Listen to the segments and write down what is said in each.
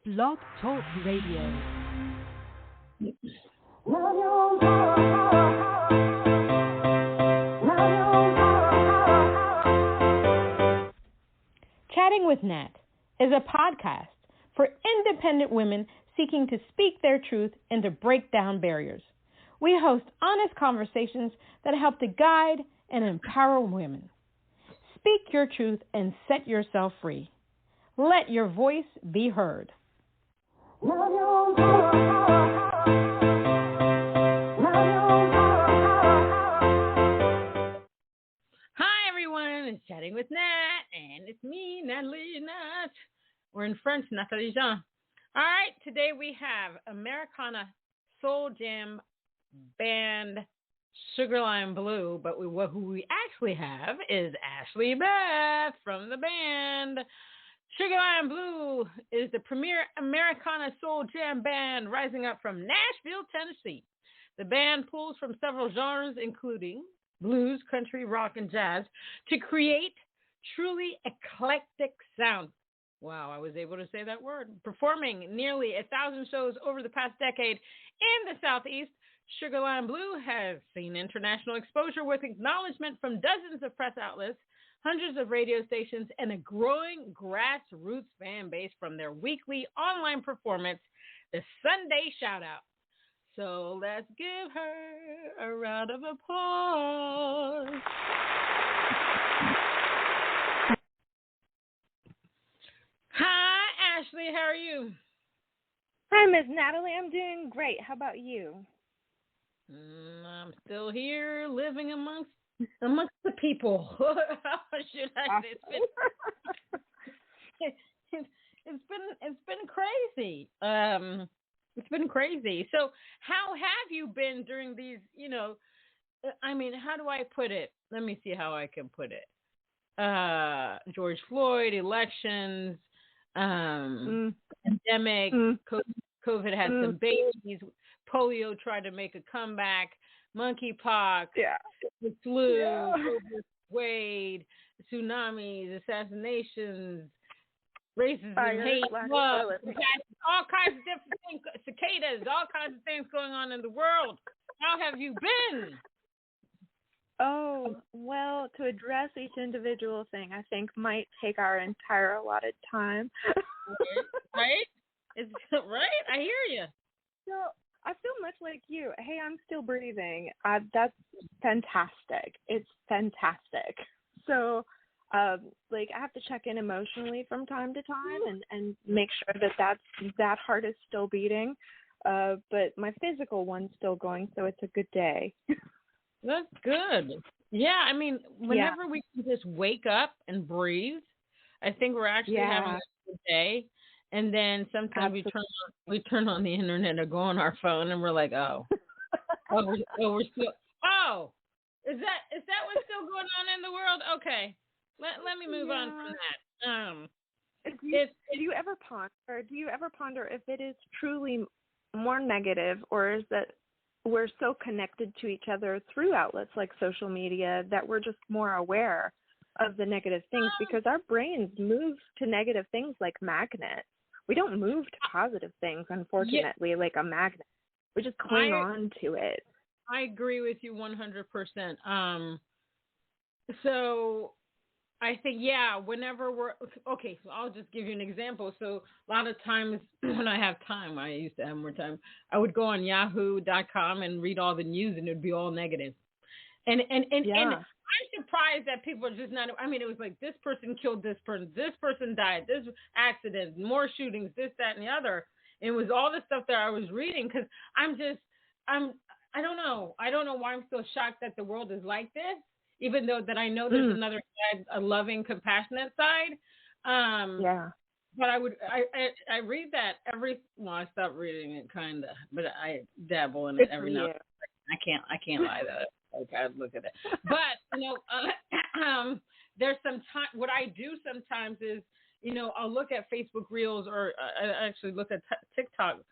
Blog Talk Radio. Chatting with Nat is a podcast for independent women seeking to speak their truth and to break down barriers. We host honest conversations that help to guide and empower women. Speak your truth and set yourself free. Let your voice be heard. Hi everyone, it's Chatting with Nat, and it's me, Natalie Nat. We're in French, Nathalie Jean. All right, today we have Americana Soul Jam band Sugarline Blue, but who we actually have is Ashley Beth from the band. Sugarline Blue is the premier Americana Soul Jam band rising up from Nashville, Tennessee. The band pulls from several genres, including blues, country, rock, and jazz, to create truly eclectic sound. Wow, I was able to say that word. Performing nearly 1,000 shows over the past decade in the Southeast, Sugarline Blue has seen international exposure with acknowledgement from dozens of press outlets, hundreds of radio stations, and a growing grassroots fan base from their weekly online performance, the Sunday Shoutout. So let's give her a round of applause. Hi, Ashley. How are you? Hi, Miss Natalie. I'm doing great. How about you? I'm still here, living amongst the people. Should I say? It's been crazy. It's been crazy. So, how have you been during these? I mean, how do I put it? Let me see how I can put it. George Floyd, elections, pandemic, COVID had some babies, polio tried to make a comeback, monkeypox, the flu, Wade, tsunamis, assassinations, racism, hate, love, all kinds of different things, cicadas, all kinds of things going on in the world. How have you been? Oh, well, to address each individual thing, I think might take our entire allotted time. Right? It's right? I hear you. So I feel much like you. Hey, I'm still breathing. That's fantastic. It's fantastic. So, I have to check in emotionally from time to time and make sure that heart is still beating. But my physical one's still going, so it's a good day. That's good. Yeah, I mean, whenever we can just wake up and breathe, I think we're actually having a good day. And then sometimes we turn on the internet or go on our phone and we're like, we're still. Oh, is that what's still going on in the world? Okay, let me move on from that. Do you ever ponder if it is truly more negative, or is that we're so connected to each other through outlets like social media that we're just more aware of the negative things because our brains move to negative things like magnets. We don't move to positive things, unfortunately, like a magnet. We just cling on to it. I agree with you 100%. So I think, whenever okay, so I'll just give you an example. So a lot of times when I have time, I used to have more time, I would go on yahoo.com and read all the news and it would be all negative. And I'm surprised that people are just not, I mean, it was like this person killed this person died, this accident, more shootings, this, that, and the other. And it was all the stuff that I was reading because I don't know. I don't know why I'm so shocked that the world is like this. Even though that I know there's another side, a loving, compassionate side. But I read that I stopped reading it kind of, but I dabble in it every now and then. I can't lie though. Okay, I look at it. But, there's some time, what I do sometimes is, I'll look at Facebook Reels or I actually look at TikTok.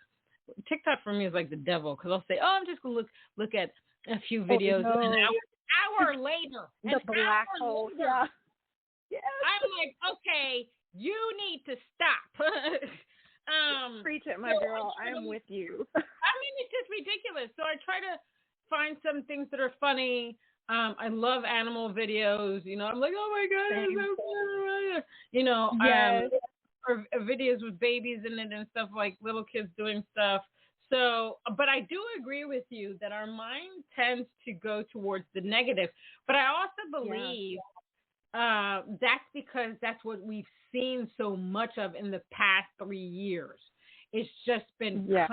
TikTok for me is like the devil because I'll say, I'm just going to look at a few videos and an hour later. The black hole. Yeah. I'm like, okay, you need to stop. Preach it, my girl. I am with you. I mean, it's just ridiculous. So I try to find some things that are funny. I love animal videos. You know, I'm like, oh my god, it's so funny. You know, yes. Or videos with babies in it and stuff, like little kids doing stuff. So, but I do agree with you that our mind tends to go towards the negative. But I also believe that's because that's what we've seen so much of in the past 3 years. It's just been not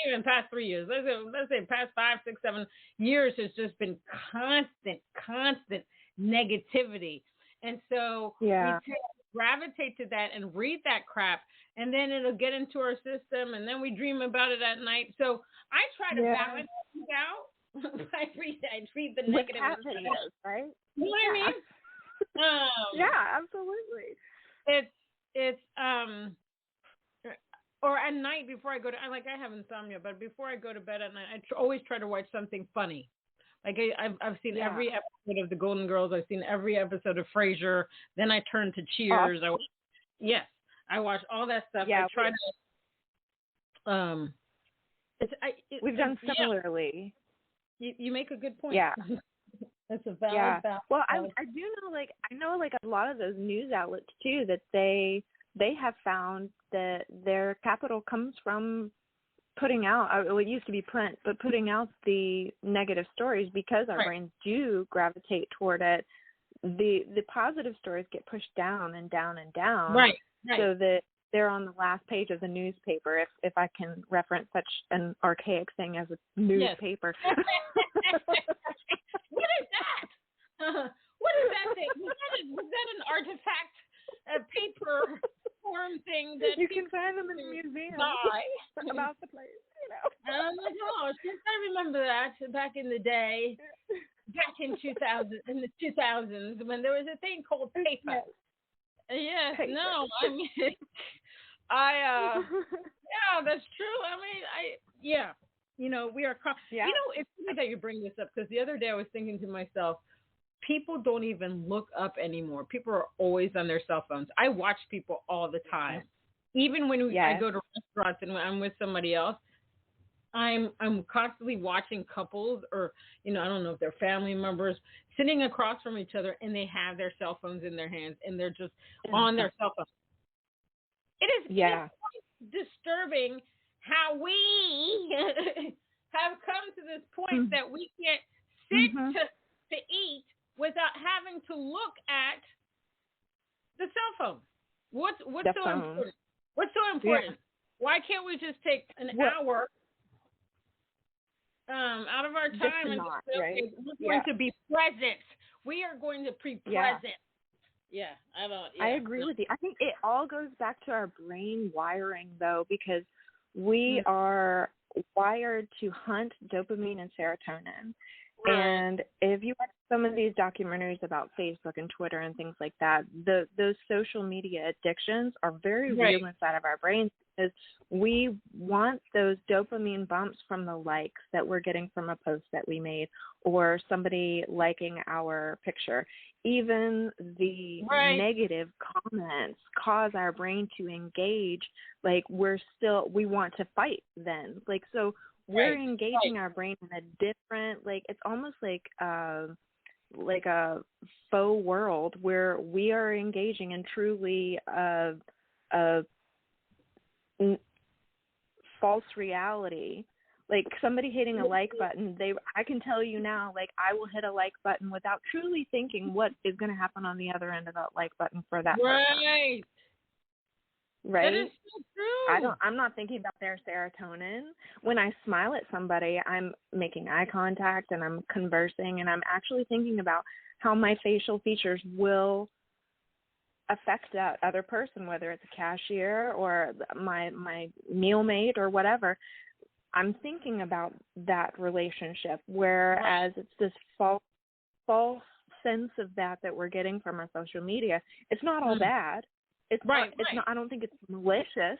even past 3 years. Let's say past 5, 6, 7 years has just been constant negativity. And so we tend to gravitate to that and read that crap, and then it'll get into our system, and then we dream about it at night. So I try to balance it out. I read the negative videos, right? You know what I mean? Yeah, absolutely. It's or at night before I go to, I have insomnia, but before I go to bed at night, I always try to watch something funny. Like I've seen every episode of The Golden Girls. I've seen every episode of Frasier. Then I turn to Cheers. I watch all that stuff. Yeah, I try to. We've done similarly. You make a good point. Yeah. That's a valid. Well, I do know, I know a lot of those news outlets too, that they have found that their capital comes from putting out, it used to be print, but putting out the negative stories, because our brains do gravitate toward it. The positive stories get pushed down and down and down, right. So that they're on the last page of the newspaper, if I can reference such an archaic thing as a newspaper. Yes. What is that? What is that thing? Was that an artifact, a paper form thing that you can find them in the museum about the place, you know? Oh my gosh, yes, I remember that back in the day, back in the 2000s, when there was a thing called paper. Yes, paper. No, I mean, yeah, that's true. I mean, you know, we are, you know, it's funny that you bring this up, because the other day I was thinking to myself, people don't even look up anymore. People are always on their cell phones. I watch people all the time. Even when I go to restaurants and when I'm with somebody else, I'm constantly watching couples, or, you know, I don't know if they're family members, sitting across from each other, and they have their cell phones in their hands, and they're just on their cell phones. It is disturbing how we have come to this point that we can't sit to eat without having to look at the cell phone. What's so important? What's so important? Why can't we just take an hour out of our time and we're going to be present? We are going to be present. I agree with you. I think it all goes back to our brain wiring, though, because we are wired to hunt dopamine and serotonin. And if you watch some of these documentaries about Facebook and Twitter and things like that, those social media addictions are very real inside of our brains, because we want those dopamine bumps from the likes that we're getting from a post that we made, or somebody liking our picture. Even the negative comments cause our brain to engage. Like, we want to fight then. Like, so we're engaging our brain in a different, it's almost like a faux world where we are engaging in truly a false reality. Like, somebody hitting a like button, I can tell you now, I will hit a like button without truly thinking what is going to happen on the other end of that like button for that person. Right? That is so true. I'm not thinking about their serotonin. When I smile at somebody, I'm making eye contact and I'm conversing, and I'm actually thinking about how my facial features will affect that other person, whether it's a cashier or my meal mate or whatever. I'm thinking about that relationship, whereas it's this false sense of that we're getting from our social media. It's not all bad. It's not. I don't think it's malicious,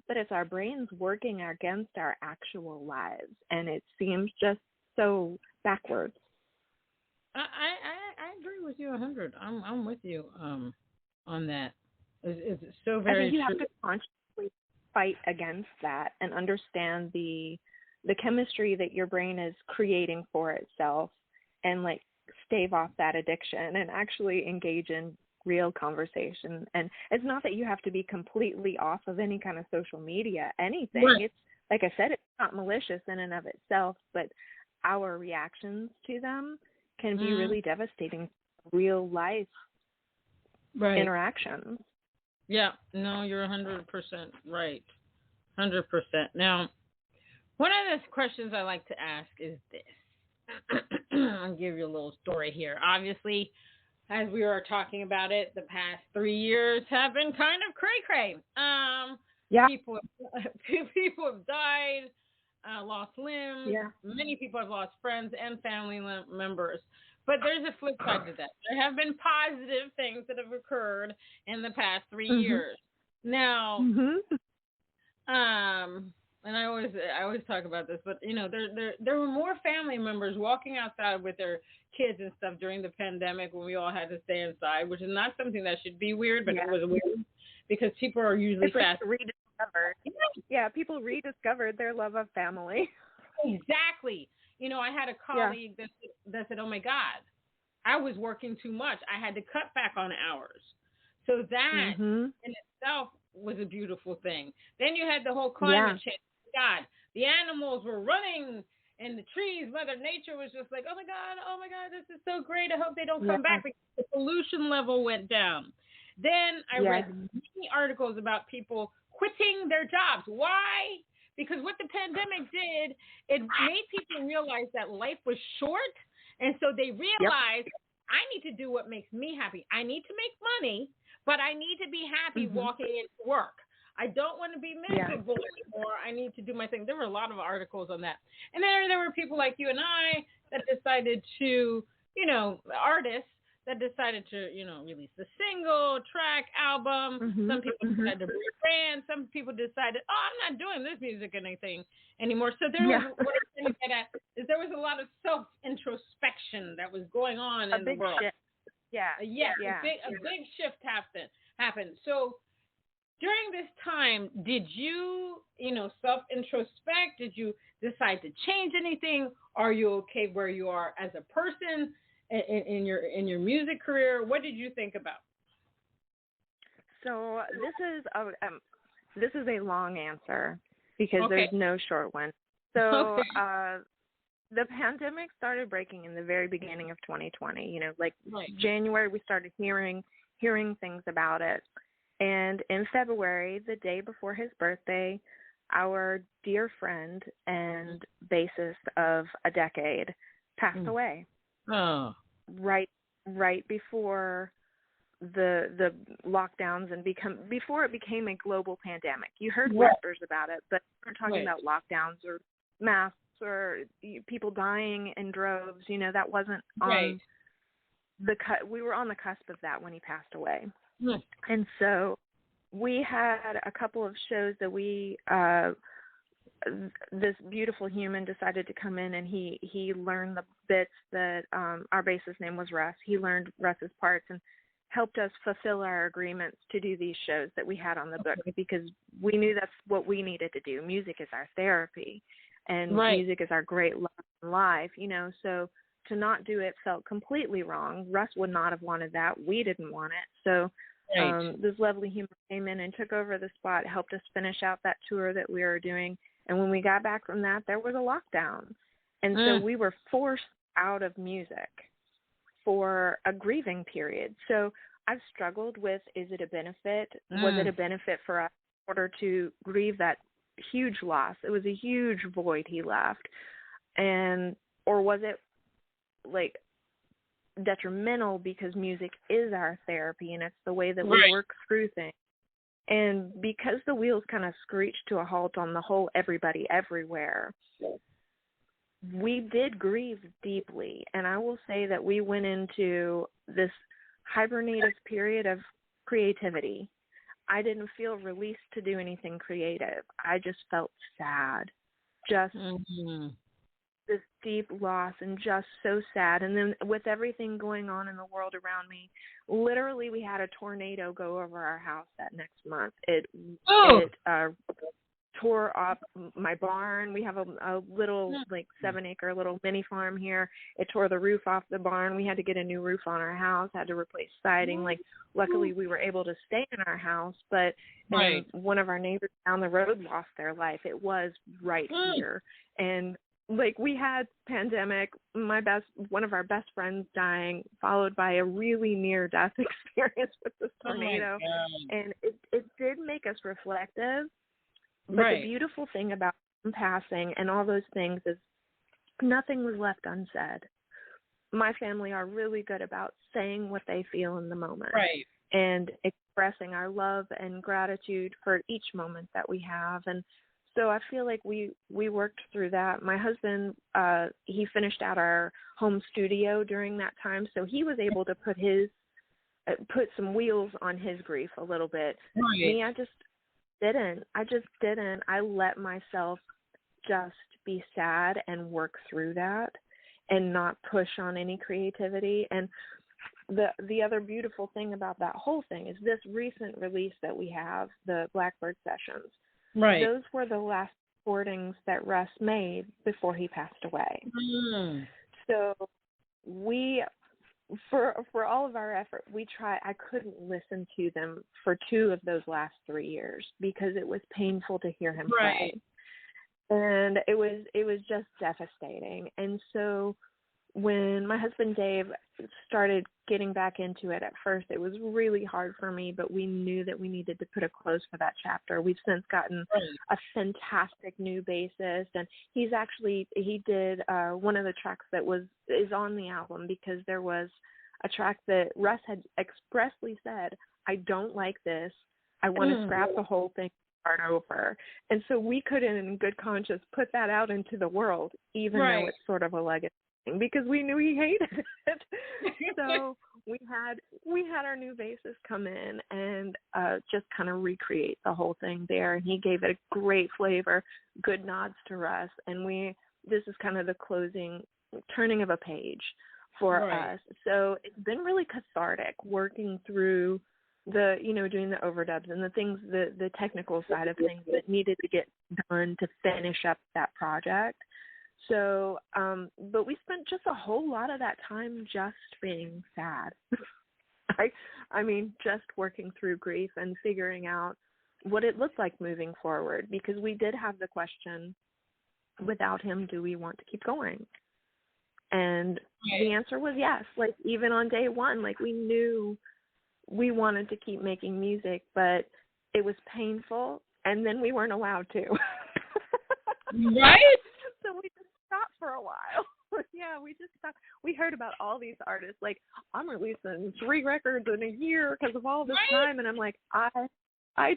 but it's our brains working against our actual lives, and it seems just so backwards. I agree with you 100. I'm with you on that. It's so very true. I think you have to consciously fight against that and understand the chemistry that your brain is creating for itself, and like stave off that addiction and actually engage in real conversation. And it's not that you have to be completely off of any kind of social media, anything. Right. It's, like I said, it's not malicious in and of itself, but our reactions to them can be really devastating, real life interactions. Yeah, no, you're 100% right. 100%. Now, one of the questions I like to ask is this. I'll give you a little story here. Obviously, as we were talking about it, the past 3 years have been kind of cray-cray. People have died, lost limbs. Yeah. Many people have lost friends and family members. But there's a flip side to that. There have been positive things that have occurred in the past 3 years. Now, and I always talk about this, but you know, there were more family members walking outside with their kids and stuff during the pandemic when we all had to stay inside, which is not something that should be weird, but it was weird because people are usually fast. Rediscovered. Yeah, people rediscovered their love of family. Exactly. You know, I had a colleague that said, "Oh my God, I was working too much. I had to cut back on hours." So that in itself was a beautiful thing. Then you had the whole climate change. God, the animals were running in the trees. Mother Nature was just like, oh my God, this is so great. I hope they don't come back because the pollution level went down. Then I read many articles about people quitting their jobs. Why? Because what the pandemic did, it made people realize that life was short. And so they realized, I need to do what makes me happy. I need to make money, but I need to be happy walking into work. I don't want to be miserable anymore. I need to do my thing. There were a lot of articles on that. And then there were people like you and I that decided to, you know, artists that decided to, you know, release a single, track, album. Some people decided to rebrand. Some people decided, oh, I'm not doing this music or anything anymore. So there was, what I'm trying to get at is there was a lot of self-introspection that was going on in the world. Shift. A big shift happened. So during this time, did you, you know, self-introspect? Did you decide to change anything? Are you okay where you are as a person in your music career? What did you think about? So this is a long answer because there's no short one. So the pandemic started breaking in the very beginning of 2020. You know, like January, we started hearing things about it. And in February, the day before his birthday, our dear friend and bassist of a decade passed away. Oh. Right before the lockdowns and before it became a global pandemic. You heard whispers about it, but we're talking about lockdowns or masks or people dying in droves. You know, that wasn't on we were on the cusp of that when he passed away. And so we had a couple of shows that this beautiful human decided to come in, and he learned the bits that our bassist name was Russ. He learned Russ's parts and helped us fulfill our agreements to do these shows that we had on the book because we knew that's what we needed to do. Music is our therapy, and music is our great love in life, you know, so to not do it felt completely wrong. Russ would not have wanted that. We didn't want it. So this lovely human came in and took over the spot, helped us finish out that tour that we were doing. And when we got back from that, there was a lockdown. And so we were forced out of music for a grieving period. So I've struggled with, is it a benefit? Was it a benefit for us in order to grieve that huge loss? It was a huge void he left. Or was it like detrimental because music is our therapy and it's the way that we work through things? And because the wheels kind of screeched to a halt on the whole everybody everywhere, we did grieve deeply. And I will say that we went into this hibernative period of creativity. I didn't feel released to do anything creative. I just felt sad. Just this deep loss and just so sad. And then with everything going on in the world around me, literally we had a tornado go over our house that next month. It tore up my barn. We have a little, like, 7-acre little mini farm here. It tore the roof off the barn. We had to get a new roof on our house, had to replace siding. Like, luckily we were able to stay in our house, but one of our neighbors down the road lost their life. It was right here. And, like, we had pandemic, one of our best friends dying, followed by a really near-death experience with this tornado. And it did make us reflective. But the beautiful thing about him passing and all those things is nothing was left unsaid. My family are really good about saying what they feel in the moment and expressing our love and gratitude for each moment that we have. And so I feel like we worked through that. My husband, he finished out our home studio during that time, so he was able to put some wheels on his grief a little bit. Me, I just didn't. I let myself just be sad and work through that and not push on any creativity. And the other beautiful thing about that whole thing is this recent release that we have, the Blackbird Sessions. Those were the last recordings that Russ made before he passed away. So for all of our effort, I couldn't listen to them for 2 of those last 3 years because it was painful to hear him play. And it was just devastating. And so when my husband Dave started getting back into it, at first it was really hard for me, but we knew that we needed to put a close for that chapter. We've since gotten a fantastic new bassist, and he did one of the tracks that is on the album, because there was a track that Russ had expressly said, I don't like this. I want to scrap the whole thing, start over. And so we couldn't in good conscience put that out into the world, even though it's sort of a legacy, because we knew he hated it. So we had our new bassist come in and just kind of recreate the whole thing there, and he gave it a great flavor, good nods to Russ, and this is kind of the closing, turning of a page for us. So it's been really cathartic working through doing the overdubs and the things, the technical side of things that needed to get done to finish up that project. So, but we spent just a whole lot of that time just being sad. I mean, just working through grief and figuring out what it looked like moving forward, because we did have the question, without him, do we want to keep going? And the answer was yes. Like, even on day one, like, we knew we wanted to keep making music, but it was painful, and then we weren't allowed to. So we just stopped for a while. We just stopped. We heard about all these artists, like, I'm releasing 3 records in a year because of all this time, and I'm like, I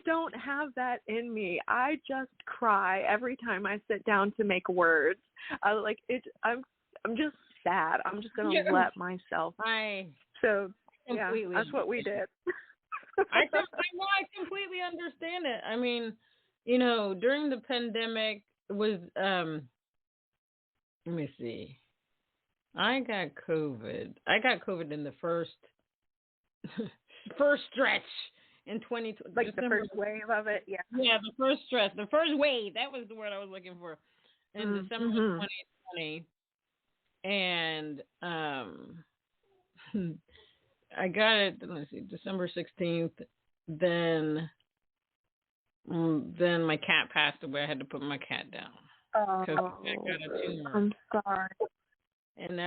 don't have that in me. I just cry every time I sit down to make words. I'm just sad. I'm just gonna let myself. So that's what we did. I completely understand it. I mean, during the pandemic was let me see. I got COVID. In the first stretch in 2020. Like December. The first wave of it, Yeah, the first stretch. The first wave. That was the word I was looking for. In December 2020. And I got it, let's see, December 16th. Then my cat passed away. I had to put my cat down. Oh, I got a tumor. I'm sorry. And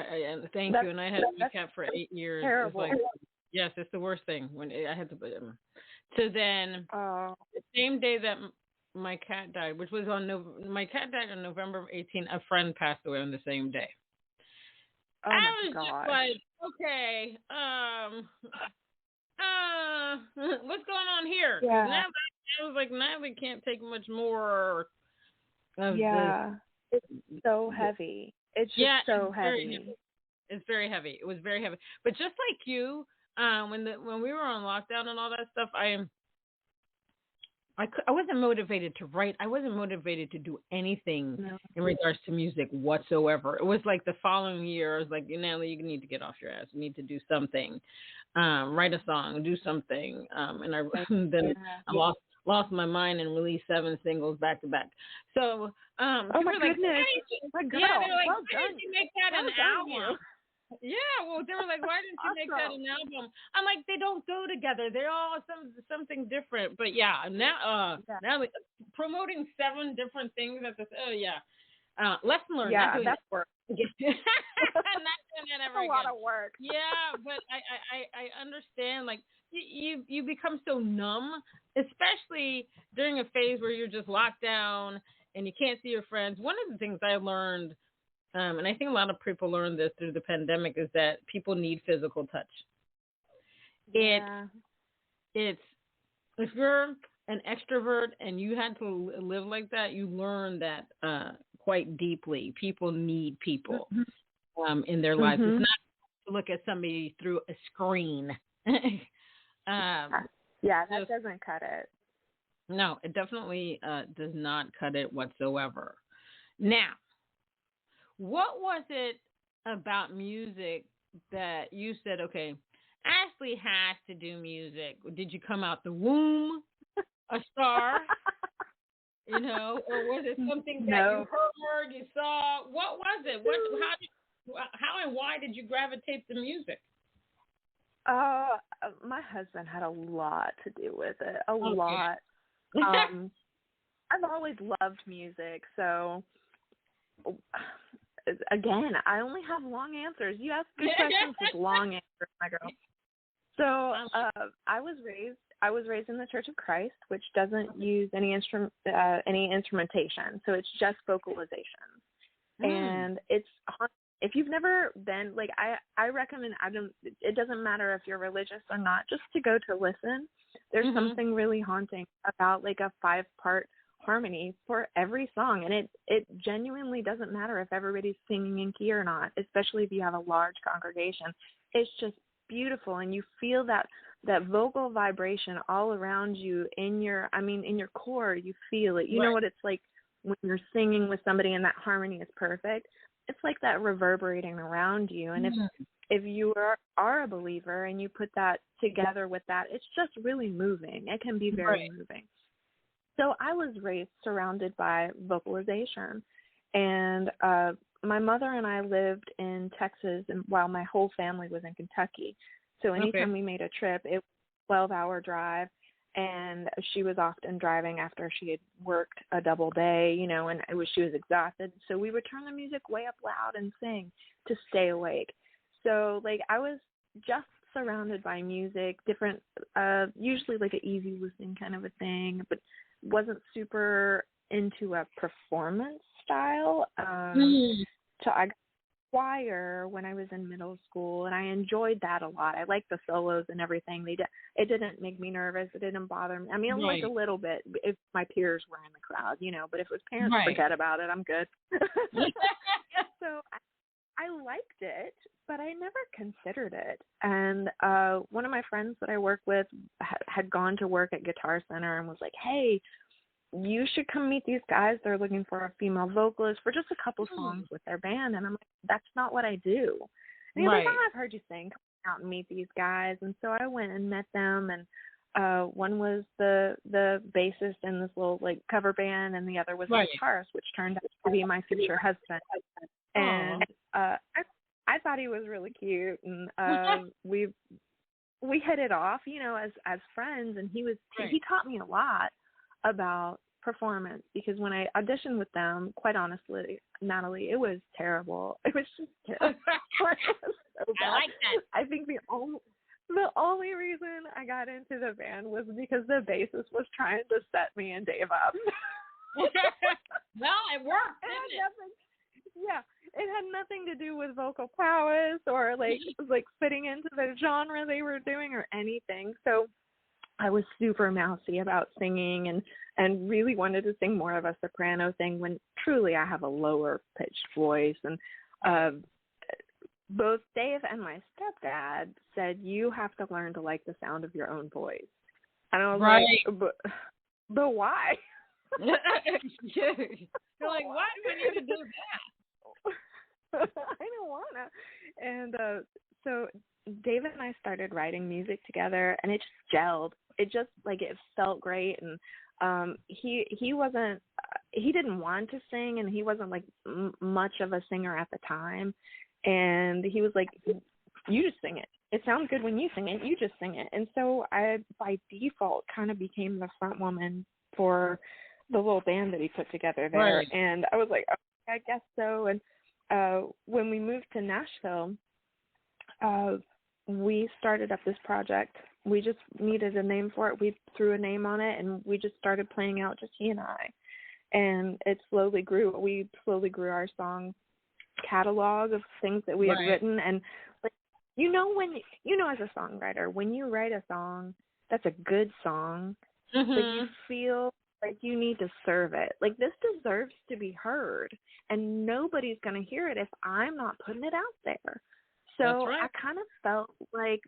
thank you. And I had my cat for 8 years. Terrible. It's yes, it's the worst thing when I had to put him. So then, the same day that my cat died, which was my cat died on November 18th, a friend passed away on the same day. Oh, I was just like, okay, what's going on here? Yeah. Now I was like, now we can't take much more of this. It's so heavy. It's just so heavy. It's very heavy. It was very heavy. But just like you, when we were on lockdown and all that stuff, I wasn't motivated to write. I wasn't motivated to do anything in regards to music whatsoever. It was like the following year, I was like, Natalie, you need to get off your ass. You need to do something. Write a song, do something. And I lost lost my mind and released 7 singles back to back. So, oh my goodness, my girl, yeah, they're like, well why done. didn't you make that an album? Yeah, well, they were like, why didn't you make that an album? I'm like, they don't go together. They're all something different. But yeah, now promoting 7 different things at this. Oh yeah, lesson learned. Yeah, that's work. Not doing that ever a lot again. of work. Yeah, but I understand. Like you become so numb, especially during a phase where you're just locked down and you can't see your friends. One of the things I learned. And I think a lot of people learned this through the pandemic is that people need physical touch. Yeah. It's if you're an extrovert and you had to live like that, you learn that quite deeply. People need people in their lives. It's not to look at somebody through a screen. Yeah, that doesn't cut it. No, it definitely does not cut it whatsoever. Now, what was it about music that you said, okay, Ashley has to do music? Did you come out the womb a star? Or was it something that you heard, you saw? What was it? How and why did you gravitate to music? My husband had a lot to do with it. A lot. I've always loved music, so again, I only have long answers. You ask good questions with long answers, my girl. So I was raised in the Church of Christ, which doesn't use any instrumentation, so it's just vocalization. And it's, if you've never been, like, I recommend, it doesn't matter if you're religious or not, just to go to listen. There's something really haunting about like a 5-part harmony for every song, and it genuinely doesn't matter if everybody's singing in key or not, especially if you have a large congregation. It's just beautiful, and you feel that vocal vibration all around you in your core. You feel it. You know what it's like when you're singing with somebody and that harmony is perfect. It's like that reverberating around you. And if you are a believer and you put that together with that, it's just really moving. It can be very moving. So I was raised surrounded by vocalization, and my mother and I lived in Texas, and while my whole family was in Kentucky. So anytime we made a trip, it was a 12-hour drive, and she was often driving after she had worked a double day, and she was exhausted. So we would turn the music way up loud and sing to stay awake. So like I was just surrounded by music, different, usually like an easy listening kind of a thing, but wasn't super into a performance style. So I got choir when I was in middle school, and I enjoyed that a lot. I liked the solos and everything. It didn't make me nervous. It didn't bother me. I mean, like a little bit if my peers were in the crowd, but if it was parents, forget about it. I'm good. So I liked it, but I never considered it. And one of my friends that I work with had gone to work at Guitar Center and was like, hey, you should come meet these guys. They're looking for a female vocalist for just a couple songs with their band. And I'm like, that's not what I do. And he's like, oh, I've heard you sing. Come out and meet these guys. And so I went and met them. And one was the bassist in this little like cover band, and the other was the guitarist, which turned out to be my future husband. And I thought he was really cute, and we hit it off, as friends. And he taught me a lot about performance, because when I auditioned with them, quite honestly, Natalie, it was terrible. It was just terrible. So I like that. I think the only reason I got into the band was because the bassist was trying to set me and Dave up. Well, it worked, didn't it? Yeah, it had nothing to do with vocal prowess or like fitting into the genre they were doing or anything. So I was super mousy about singing and really wanted to sing more of a soprano thing, when truly I have a lower pitched voice. And both Dave and my stepdad said, you have to learn to like the sound of your own voice. And I was like, but why? You're like, why do we need to do that? I don't want to. And So David and I started writing music together, and it just gelled. It just, like, it felt great. And he wasn't, he didn't want to sing, and he wasn't, like, much of a singer at the time. And he was like, you just sing it. It sounds good when you sing it. You just sing it. And so I, by default, kind of became the front woman for the little band that he put together there. Right. And I was like, okay, I guess so. And when we moved to Nashville, we started up this project. We just needed a name for it. We threw a name on it, and we just started playing out, just he and I. And it slowly grew. We slowly grew our song catalog of things that we had written. And, like, as a songwriter, when you write a song that's a good song, but you feel like you need to serve it. Like, this deserves to be heard, and nobody's going to hear it if I'm not putting it out there. So I kind of felt like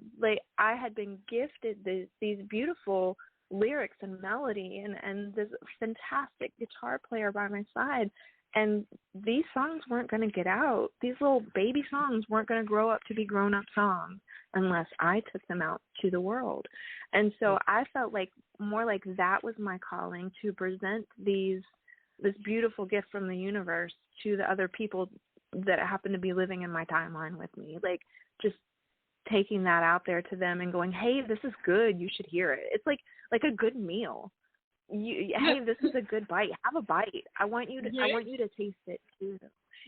I had been gifted these beautiful lyrics and melody and this fantastic guitar player by my side. And these songs weren't going to get out. These little baby songs weren't going to grow up to be grown-up songs unless I took them out to the world. And so I felt like more like that was my calling, to present this beautiful gift from the universe to the other people that happen to be living in my timeline with me. Like, just taking that out there to them and going, hey, this is good. You should hear it. It's like a good meal. Hey, this is a good bite. Have a bite. I want you to taste it too.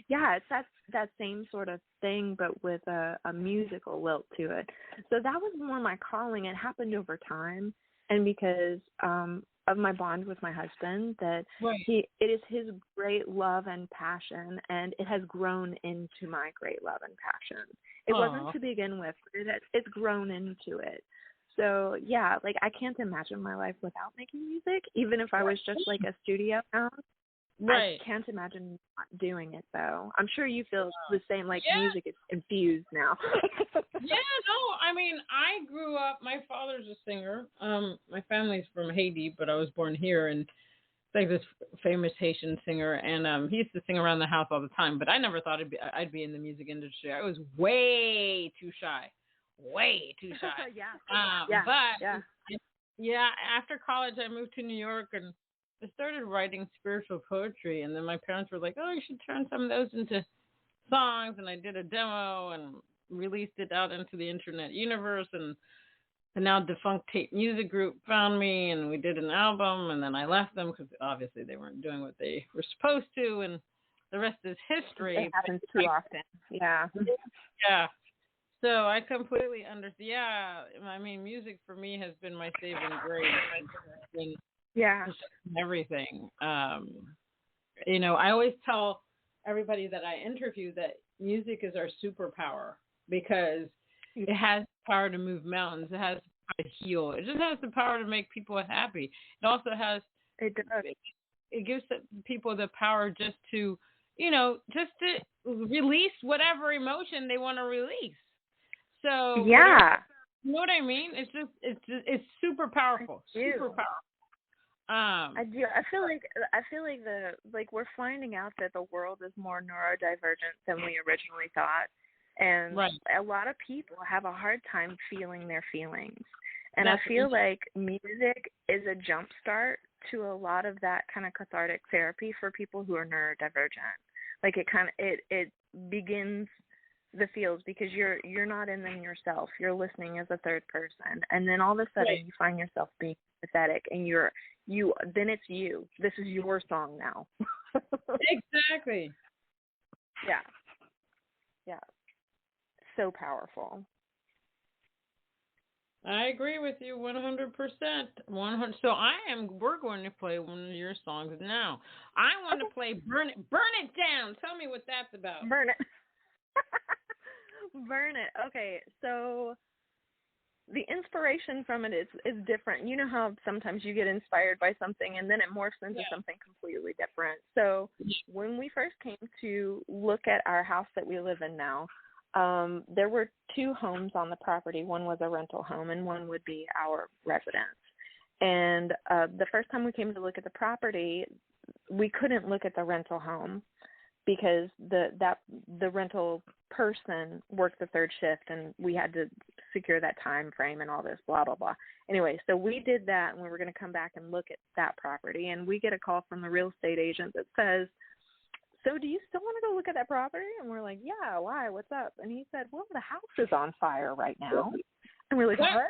Yeah, it's that same sort of thing, but with a musical lilt to it. So that was more my calling. It happened over time, and because of my bond with my husband, that it is his great love and passion, and it has grown into my great love and passion. It wasn't to begin with. It's grown into it. So, yeah, like, I can't imagine my life without making music, even if I was just, like, a studio house. I can't imagine not doing it, though. I'm sure you feel the same, like, music is infused now. I mean, I grew up, my father's a singer. My family's from Haiti, but I was born here, and it's like this famous Haitian singer, and he used to sing around the house all the time, but I never thought I'd be in the music industry. I was way too shy. After college, I moved to New York, and I started writing spiritual poetry, and then my parents were like, oh, you should turn some of those into songs, and I did a demo and released it out into the internet universe, and the now defunct Tape Music Group found me, and we did an album, and then I left them because obviously they weren't doing what they were supposed to, and the rest is history. It happens too often. Yeah. So I completely understand. Yeah, I mean, music for me has been my saving grace. Everything. I always tell everybody that I interview that music is our superpower, because it has the power to move mountains. It has the power to heal. It just has the power to make people happy. It also has. It does. It gives people the power just to release whatever emotion they want to release. So you know what I mean? It's super powerful. Super powerful. I do. I feel like we're finding out that the world is more neurodivergent than we originally thought, and a lot of people have a hard time feeling their feelings. And I feel like music is a jump start to a lot of that kind of cathartic therapy for people who are neurodivergent. Like, it begins the feels, because you're not in them yourself. You're listening as a third person, and then all of a sudden you find yourself being pathetic, and then it's you. This is your song now. Exactly. Yeah. So powerful. I agree with you 100%. 100. So we're going to play one of your songs now. I want to play Burn It Down. Tell me what that's about. Burn it. Burn it. Okay, so the inspiration from it is different. You know how sometimes you get inspired by something and then it morphs into something completely different. So when we first came to look at our house that we live in now, there were two homes on the property. One was a rental home and one would be our residence. And the first time we came to look at the property, we couldn't look at the rental home because the rental person worked the third shift, and we had to secure that time frame and all this, blah, blah, blah. Anyway, so we did that, and we were going to come back and look at that property, and we get a call from the real estate agent that says, so do you still want to go look at that property? And we're like, yeah, why? What's up? And he said, well, the house is on fire right now. And we're like, what?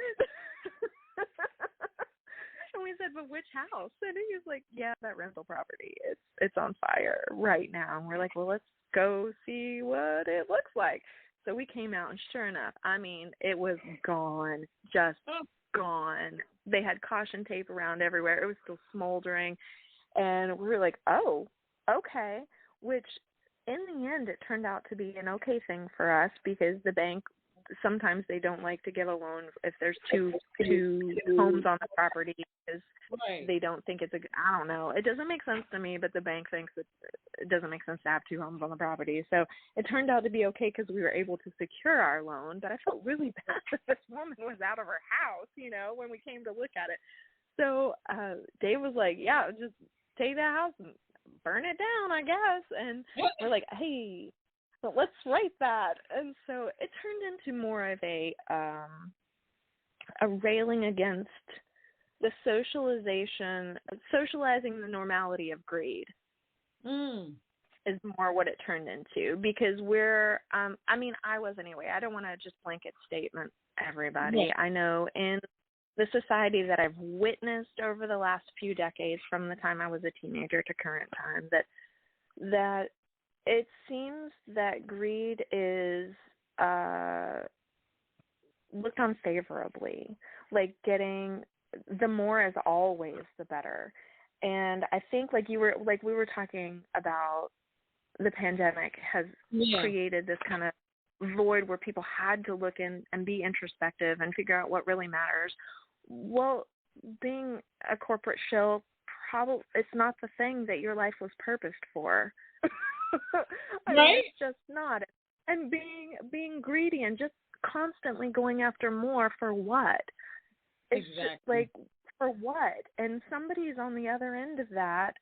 And we said, but which house? And he was like, yeah, that rental property. It's on fire right now. And we're like, well, let's go see what it looks like. So we came out, and sure enough, I mean, it was gone, just gone. They had caution tape around everywhere. It was still smoldering. And we were like, oh, okay, which in the end, it turned out to be an okay thing for us, because the bank, sometimes they don't like to give a loan if there's two homes on the property, because they don't think it's I don't know. It doesn't make sense to me, but the bank thinks it doesn't make sense to have two homes on the property. So it turned out to be okay, because we were able to secure our loan, but I felt really bad that this woman was out of her house, when we came to look at it. So Dave was like, yeah, just take that house and burn it down, I guess. And we're like, hey, so let's write that. And so it turned into more of a railing against the socializing the normality of greed is more what it turned into, because we're, I was anyway. I don't want to just blanket statement everybody. Yeah. I know in the society that I've witnessed over the last few decades, from the time I was a teenager to current time, that it seems that greed is looked on favorably, like getting the more is always the better. And I think we were talking about, the pandemic has created this kind of void where people had to look in and be introspective and figure out what really matters. Well, being a corporate shill, probably it's not the thing that your life was purposed for. I mean, it's just not. And being greedy and just constantly going after more for what? It's just like, for what? And somebody's on the other end of that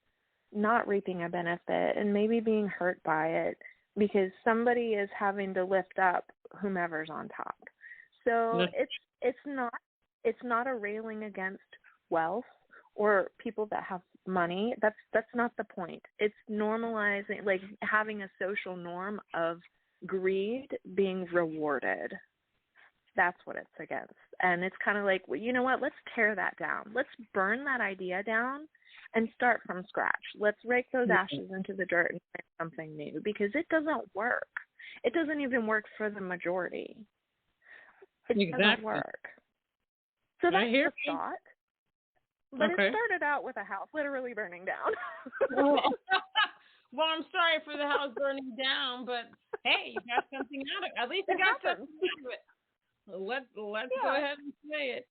not reaping a benefit and maybe being hurt by it, because somebody is having to lift up whomever's on top. So it's not a railing against wealth or people that have money. That's not the point. It's normalizing, like having a social norm of greed being rewarded. That's what it's against. And it's kind of like, well, you know what? Let's tear that down. Let's burn that idea down and start from scratch. Let's rake those ashes into the dirt and make something new, because it doesn't work. It doesn't even work for the majority. It doesn't work. So that's the thought. But it started out with a house literally burning down. Well, I'm sorry for the house burning down, but hey, you got something out of it. At least you got something out of it. Let's go ahead and say it.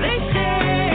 They say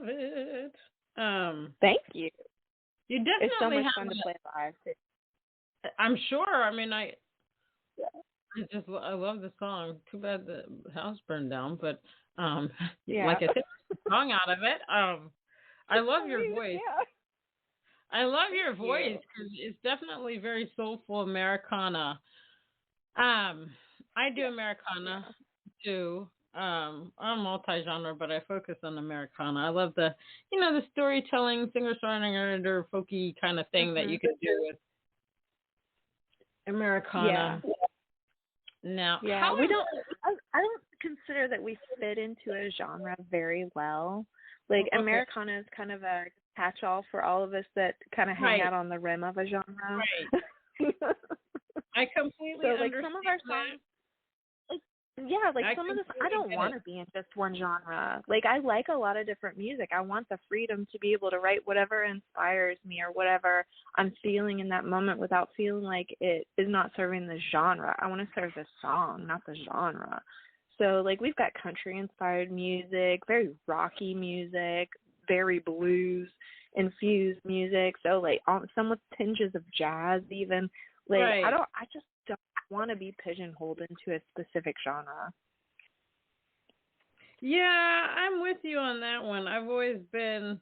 it. Thank you. You definitely It's so much have fun to play live. I'm sure. I mean, I love the song. Too bad the house burned down, but like I said, the song out of it. I love your voice. Yeah. I love your voice because it's definitely very soulful Americana. I do Americana too. I'm multi-genre, but I focus on Americana. I love the storytelling, singer-songwriter, folky kind of thing that you can do with Americana. Yeah. Now, I don't consider that we fit into a genre very well. Like Americana is kind of a catch-all for all of us that kind of hang out on the rim of a genre. Right. I completely understand. Some of our songs, some of this, I don't want to be in just one genre. Like, I like a lot of different music. I want the freedom to be able to write whatever inspires me or whatever I'm feeling in that moment without feeling like it is not serving the genre. I want to serve the song, not the genre. So, like, we've got country-inspired music, very rocky music, very blues-infused music. So, like, some with tinges of jazz even. Like, I just don't want to be pigeonholed into a specific genre. Yeah, I'm with you on that one. I've always been.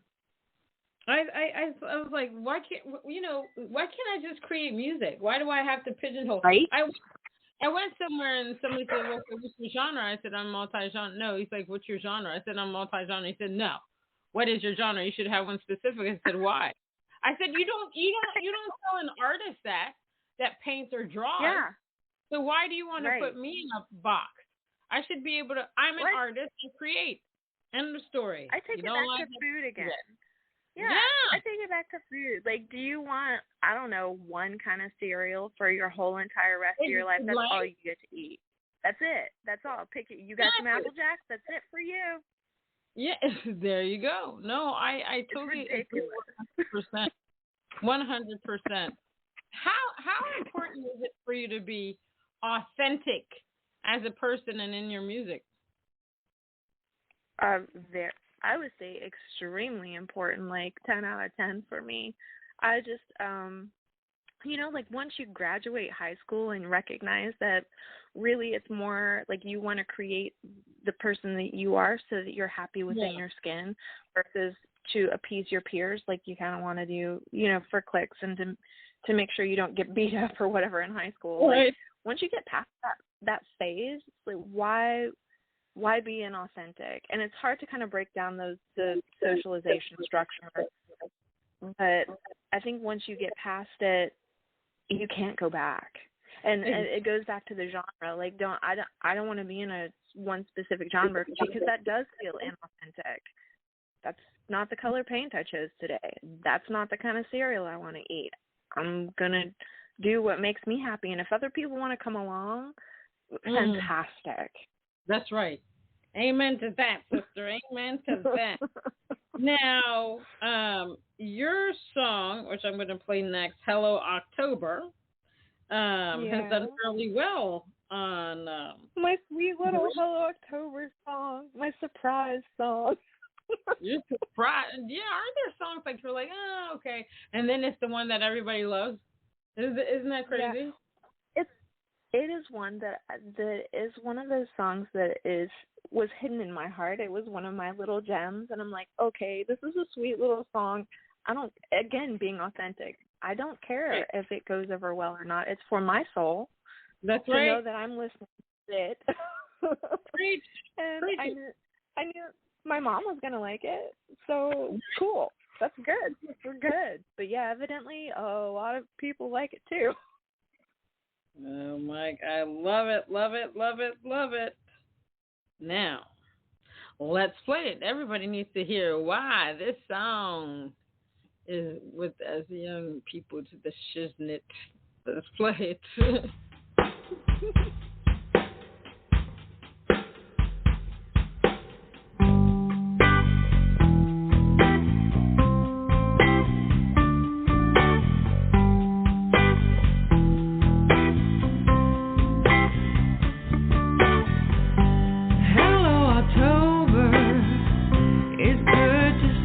I was like, why can't I just create music? Why do I have to pigeonhole? Right. I went somewhere and somebody said, well, what's your genre? I said, I'm multi-genre. No, he's like, what's your genre? I said, I'm multi-genre. He said, no. What is your genre? You should have one specific. I said, why? I said, you don't tell an artist that paints or draws. Yeah. So why do you want to put me in a box? I should be able to. I'm an artist and create. End of story. I take it back to food again. Yeah, I take it back to food. Like, do you want, I don't know, one kind of cereal for your whole entire rest of your life? That's all you get to eat. That's it. That's all. Pick it. You got some Apple Jacks. That's it for you. Yeah, there you go. No, I totally agree 100%. 100%. How important is it for you to be authentic as a person and in your music? I would say extremely important, like 10 out of 10 for me. I just, like once you graduate high school and recognize that really it's more like you want to create the person that you are so that you're happy within your skin versus to appease your peers like you kind of want to do, for clicks and to make sure you don't get beat up or whatever in high school. Right. Like, once you get past that phase, like why be inauthentic? And it's hard to kind of break down the socialization structure. But I think once you get past it, you can't go back. And it goes back to the genre. Like, I don't want to be in one specific genre because that does feel inauthentic. That's not the color paint I chose today. That's not the kind of cereal I want to eat. I'm going to do what makes me happy. And if other people want to come along, fantastic. That's right. Amen to that, sister. Amen to that. Now, your song, which I'm going to play next, Hello October, has done fairly well on... my sweet little Hello October song, my surprise song. You're surprised. Yeah, aren't there songs like you're like, oh, okay, and then it's the one that everybody loves? Isn't that crazy? Yeah. It is one that is one of those songs that was hidden in my heart. It was one of my little gems, and I'm like, okay, this is a sweet little song. Being authentic. I don't care if it goes over well or not. It's for my soul. That's to know that I'm listening to it. Preach. And I knew my mom was gonna like it. So cool. That's good. We're good. But yeah, evidently a lot of people like it too. Oh my, I love it, love it, love it, love it. Now, let's play it. Everybody needs to hear why this song is with us young people to the shiznit. Let's play it. Hello, October. It's good to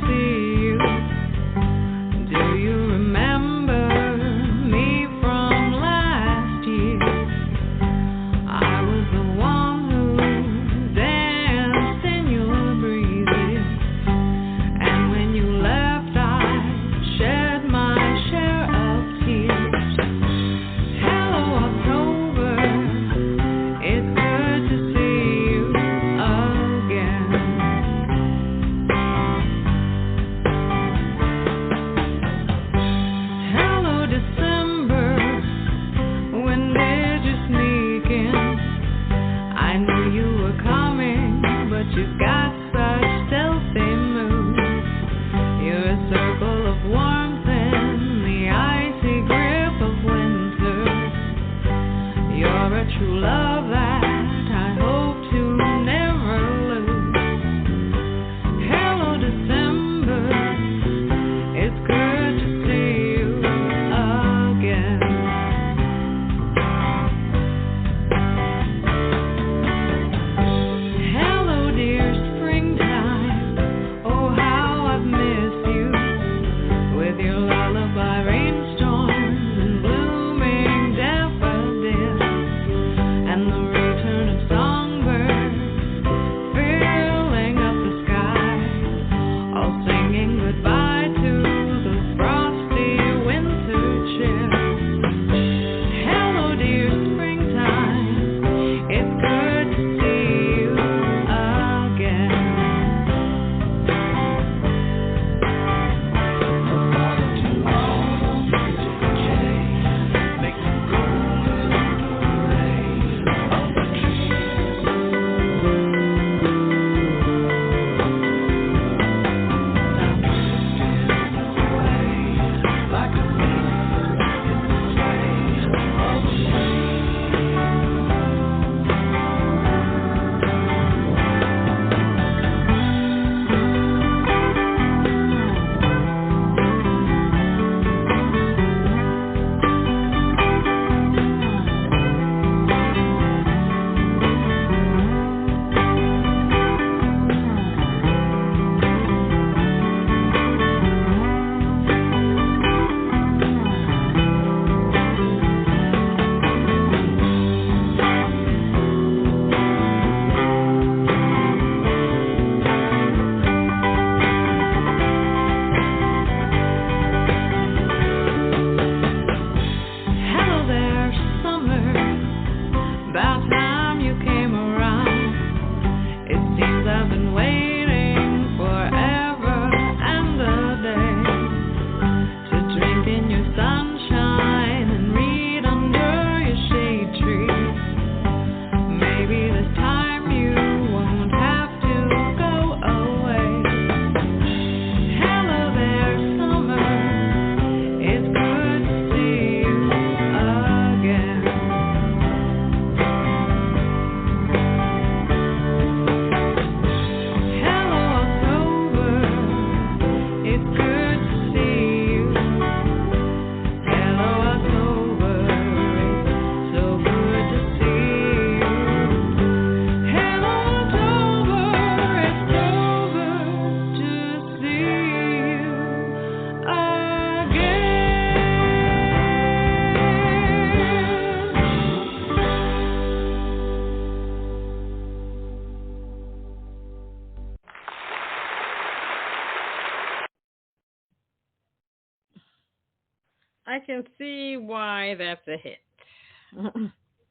I can see why that's a hit.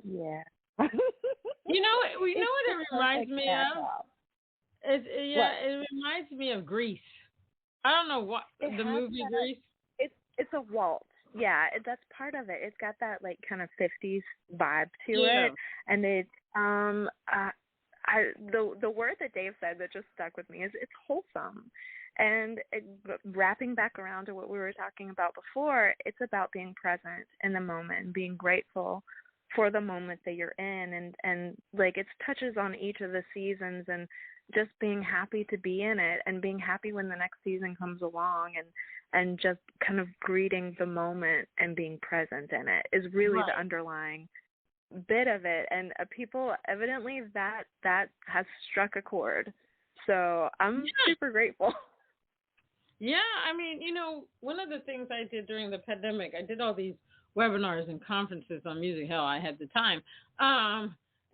Yeah. You know what It's the it reminds perfect me cat of? off. What? It reminds me of Grease. I don't know what It the has movie that. Grease. It's a waltz. Yeah, that's part of it. It's got that like kind of 50s vibe to Yeah. it, and it's the word that Dave said that just stuck with me is it's wholesome. And wrapping back around to what we were talking about before, it's about being present in the moment and being grateful for the moment that you're in, and like it touches on each of the seasons and just being happy to be in it and being happy when the next season comes along, and just kind of greeting the moment and being present in it is really the underlying bit of it. And people evidently that has struck a chord, so I'm super grateful. Yeah, I mean, one of the things I did during the pandemic, I did all these webinars and conferences on music. Hell, I had the time.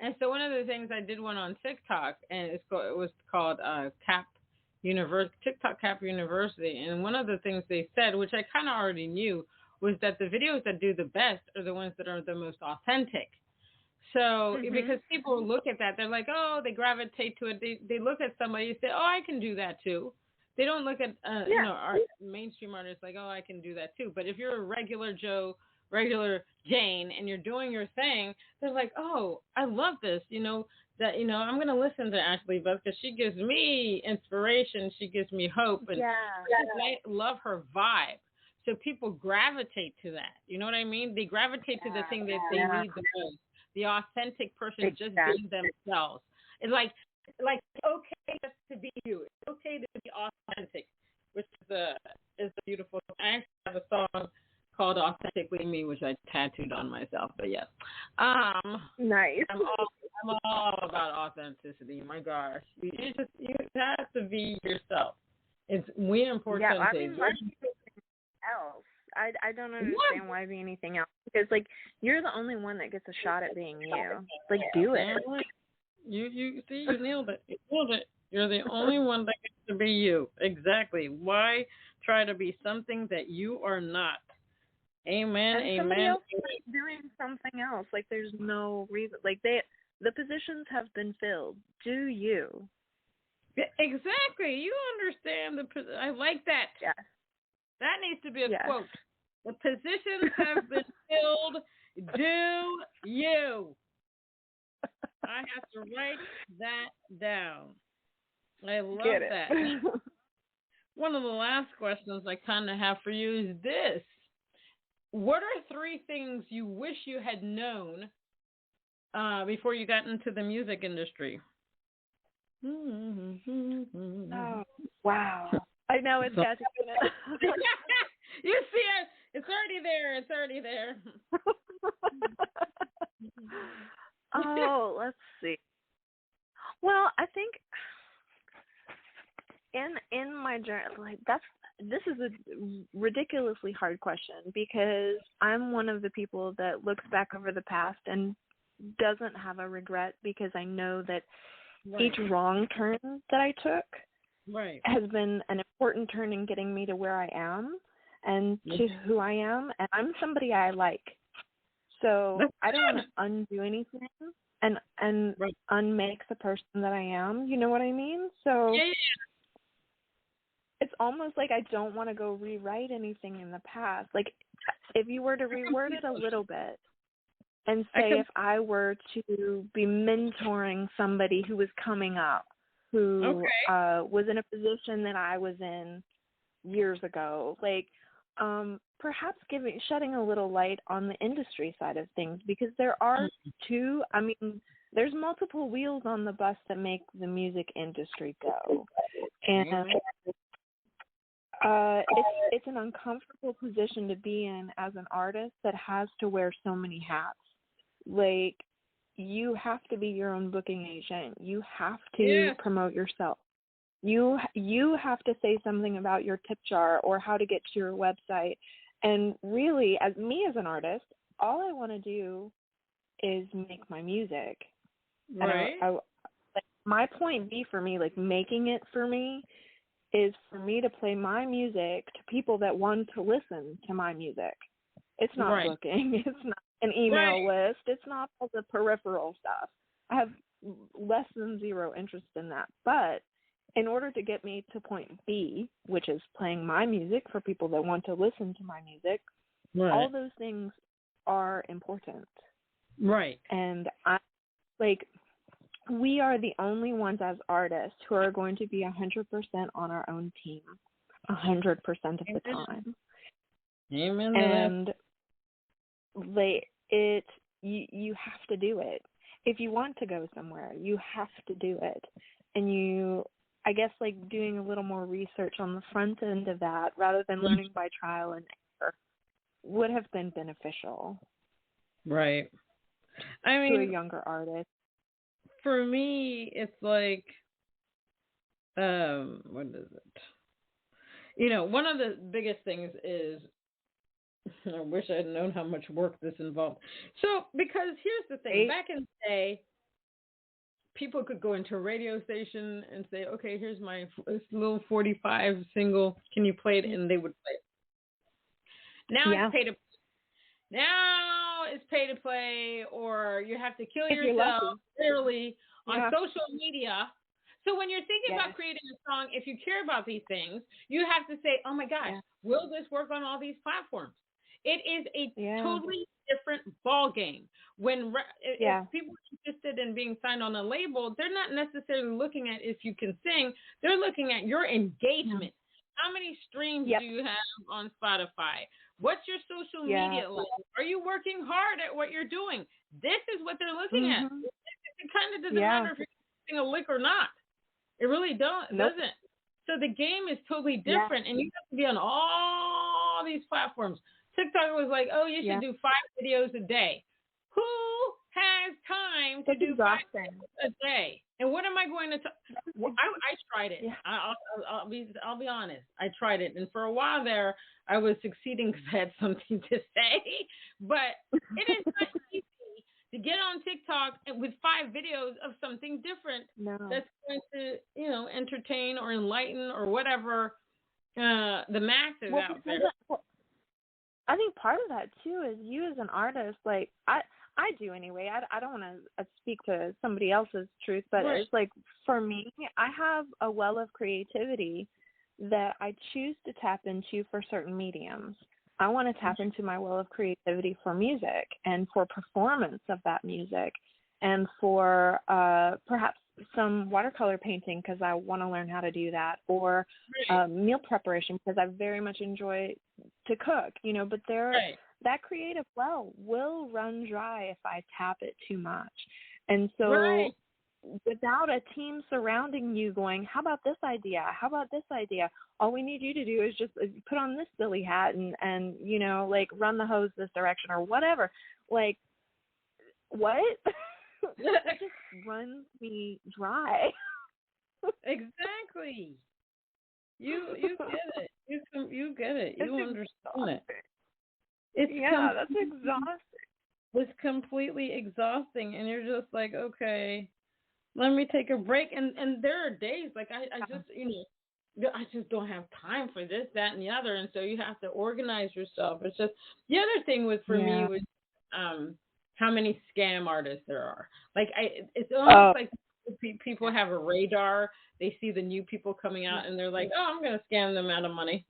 And so one of the things I did one on TikTok, and it was called TikTok Cap University. And one of the things they said, which I kind of already knew, was that the videos that do the best are the ones that are the most authentic. So because people look at that, they're like, oh, they gravitate to it. They look at somebody and say, oh, I can do that too. They don't look at our mainstream artists like, oh, I can do that too. But if you're a regular Joe, regular Jane, and you're doing your thing, they're like, oh, I love this. I'm going to listen to Ashley Buzz because she gives me inspiration. She gives me hope, and I love her vibe. So people gravitate to that. You know what I mean? They gravitate to the thing that they need the most. The authentic person just being themselves. It's like okay just to be you. It's okay to be authentic, which is a beautiful thing. I actually have a song called "Authentically Me," which I tattooed on myself. But yes, nice. I'm all about authenticity. My gosh, you have to be yourself. It's muy importante. Yeah, I mean, why be anything else? I don't understand why be anything else, because like you're the only one that gets a shot at being you. Like, do it. You see, you nailed it. You nailed it. You're the only one that gets to be you. Exactly. Why try to be something that you are not? Amen. And somebody else is doing something else. Like, there's no reason. Like, the positions have been filled. Do you? Exactly. You understand I like that. Yes. That needs to be a quote. The positions have been filled. Do you? I have to write that down. I love that. One of the last questions I kind of have for you is this. What are 3 things you wish you had known before you got into the music industry? Oh, wow. I know it's got to be. You see it. It's already there. It's already there. Oh, let's see. Well, I think in my journey, like this is a ridiculously hard question, because I'm one of the people that looks back over the past and doesn't have a regret, because I know that each wrong turn that I took has been an important turn in getting me to where I am and to who I am, and I'm somebody I like. So I don't want to undo anything and unmake the person that I am. You know what I mean? So it's almost like I don't want to go rewrite anything in the past. Like, if you were to reword it a little bit and say, if I were to be mentoring somebody who was coming up, who was in a position that I was in years ago, like, perhaps shedding a little light on the industry side of things, because there are there's multiple wheels on the bus that make the music industry go. And it's an uncomfortable position to be in as an artist that has to wear so many hats. Like, you have to be your own booking agent. You have to promote yourself. You have to say something about your tip jar or how to get to your website. And really, as an artist, all I want to do is make my music. Right. And my point B for me, like making it for me, is for me to play my music to people that want to listen to my music. It's not booking. It's not an email list. It's not all the peripheral stuff. I have less than zero interest in that. But in order to get me to point B, which is playing my music for people that want to listen to my music, all those things are important. Right. And we are the only ones as artists who are going to be 100% on our own team 100% of the time. Amen. And you have to do it. If you want to go somewhere, you have to do it. And I guess doing a little more research on the front end of that rather than learning by trial and error would have been beneficial. Right. I mean, to a younger artist. For me, it's like, what is it? One of the biggest things is, I wish I had known how much work this involved. So, because here's the thing, back in the day, people could go into a radio station and say, okay, here's my little 45 single, can you play it? And they would play it. Now it's pay to play, or you have to kill yourself literally on social media. So when you're thinking about creating a song, if you care about these things, you have to say, oh my gosh, will this work on all these platforms? It is a totally different ball game. If people are interested in being signed on a label, they're not necessarily looking at if you can sing. They're looking at your engagement. How many streams do you have on Spotify? What's your social media like? Are you working hard at what you're doing? This is what they're looking at. It kind of doesn't matter if you're sing a lick or not. It really doesn't. So the game is totally different, and you have to be on all these platforms. TikTok was like, oh, you should do 5 videos a day. Who has time to do 5 videos a day? And what am I going to I tried it. I'll be honest. I tried it. And for a while there, I was succeeding because I had something to say. But it is not easy to get on TikTok with 5 videos of something different that's going to, entertain or enlighten or whatever the masses out there. I think part of that too is you as an artist, I do anyway. I don't want to speak to somebody else's truth, but it's for me, I have a well of creativity that I choose to tap into for certain mediums. I want to tap into my well of creativity for music and for performance of that music and for perhaps some watercolor painting because I want to learn how to do that, or meal preparation because I very much enjoy to cook, but that creative well will run dry if I tap it too much. And so without a team surrounding you going, how about this idea? How about this idea? All we need you to do is just put on this silly hat and run the hose this direction or whatever. What? It just runs me dry. Exactly. You get it. You get it. You understand it. That's exhausting. It's completely exhausting, and you're just like, okay, let me take a break. And there are days I just I just don't have time for this, that, and the other, and so you have to organize yourself. It's just the other thing for me was how many scam artists there are. It's almost like people have a radar. They see the new people coming out, and they're like, oh, I'm going to scam them out of money.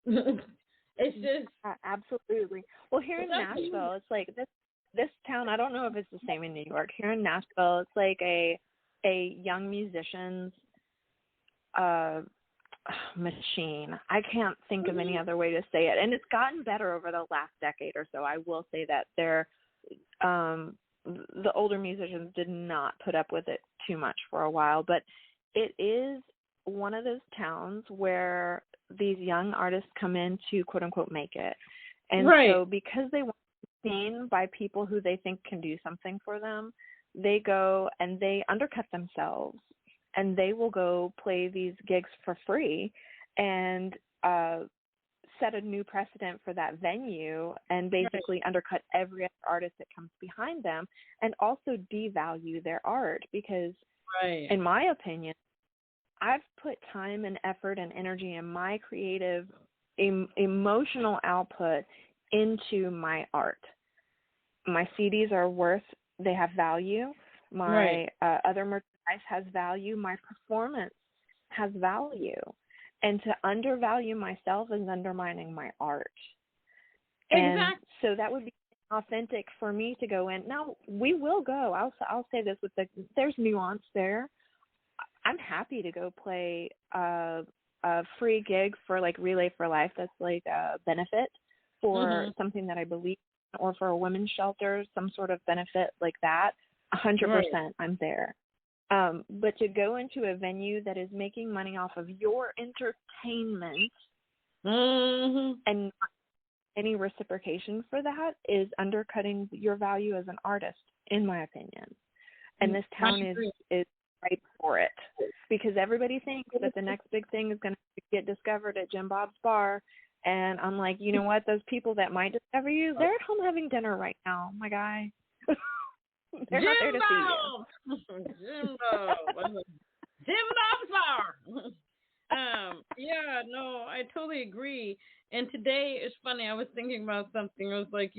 It's just absolutely. Well, here in Nashville, it's like this town. I don't know if it's the same in New York. Here in Nashville, it's like a young musician's machine. I can't think of any other way to say it, and it's gotten better over the last decade or so. I will say that the older musicians did not put up with it too much for a while, but it is one of those towns where these young artists come in to quote unquote make it. And so because they want to be seen by people who they think can do something for them, they go and they undercut themselves and they will go play these gigs for free and set a new precedent for that venue and basically undercut every other artist that comes behind them and also devalue their art because in my opinion, I've put time and effort and energy in my creative, emotional output into my art. My CDs are they have value. My other merchandise has value. My performance has value. And to undervalue myself is undermining my art. Exactly. And so that would be authentic for me to go in. Now, we will go. I'll say this there's nuance there. I'm happy to go play a free gig for like Relay for Life. That's like a benefit for something that I believe in, or for a women's shelter, some sort of benefit like that. 100% I'm there. But to go into a venue that is making money off of your entertainment and not any reciprocation for that is undercutting your value as an artist, in my opinion. And this town is right for it, because everybody thinks that the next big thing is going to get discovered at Jim Bob's bar. And I'm like, you know what? Those people that might discover you, they're at home having dinner right now, my guy. They're not there to see you. Jim Bob's bar. Yeah, no, I totally agree. And today, it's funny, I was thinking about something. I was like,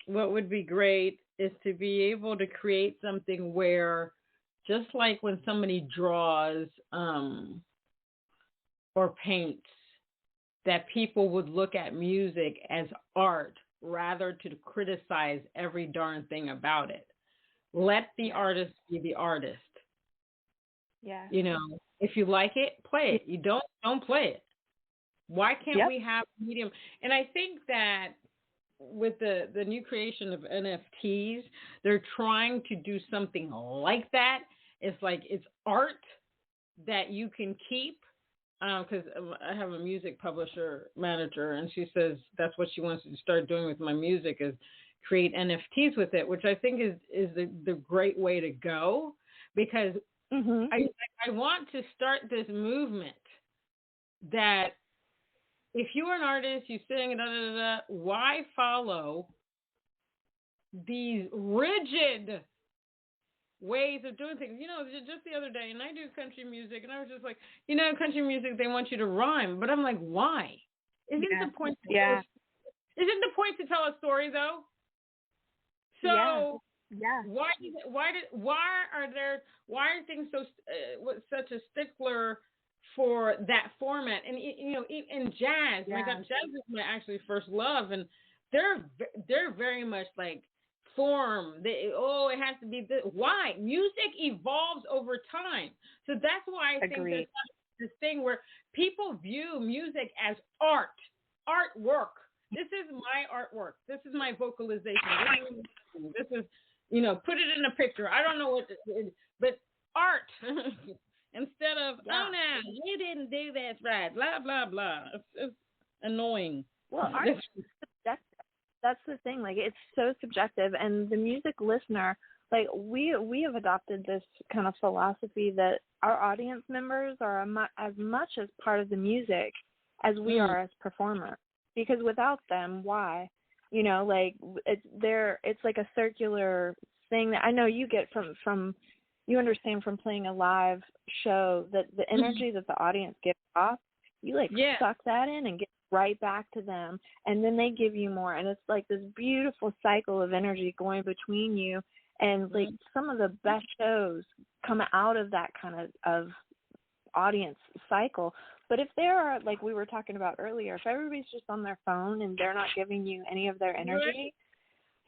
what would be great is to be able to create something where, just like when somebody draws or paints, that people would look at music as art rather to criticize every darn thing about it. Let the artist be the artist. Yeah. If you like it, play it. You don't play it. Why can't we have medium? And I think that with the new creation of NFTs, they're trying to do something like that. It's like it's art that you can keep. Because I have a music publisher manager, and she says that's what she wants to start doing with my music is create NFTs with it, which I think is the great way to go, because I want to start this movement that if you're an artist, you sing, why follow these rigid ways of doing things? Just the other day, and I do country music, and I was just like, country music, they want you to rhyme, but I'm like, why? Isn't the point to tell a story though? So why are things so such a stickler for that format? And in jazz, my God, jazz is my actually first love, and they're very much like form. It has to be this. Why? Music evolves over time. So that's why I think there's this thing where people view music as artwork. This is my artwork. This is my vocalization. This is, put it in a picture. I don't know what but art. Instead of, oh no, you didn't do this right, blah, blah, blah. It's annoying. Well, art that's the thing. Like, it's so subjective, and the music listener, like, we have adopted this kind of philosophy that our audience members are as much as part of the music as we are as performers. Because without them, why? It's like a circular thing that I know you get from you understand from playing a live show, that the energy that the audience gives off, you suck that in and get right back to them, and then they give you more, and it's like this beautiful cycle of energy going between you, and like some of the best shows come out of that kind of audience cycle. But if there are, like we were talking about earlier, if everybody's just on their phone and they're not giving you any of their energy,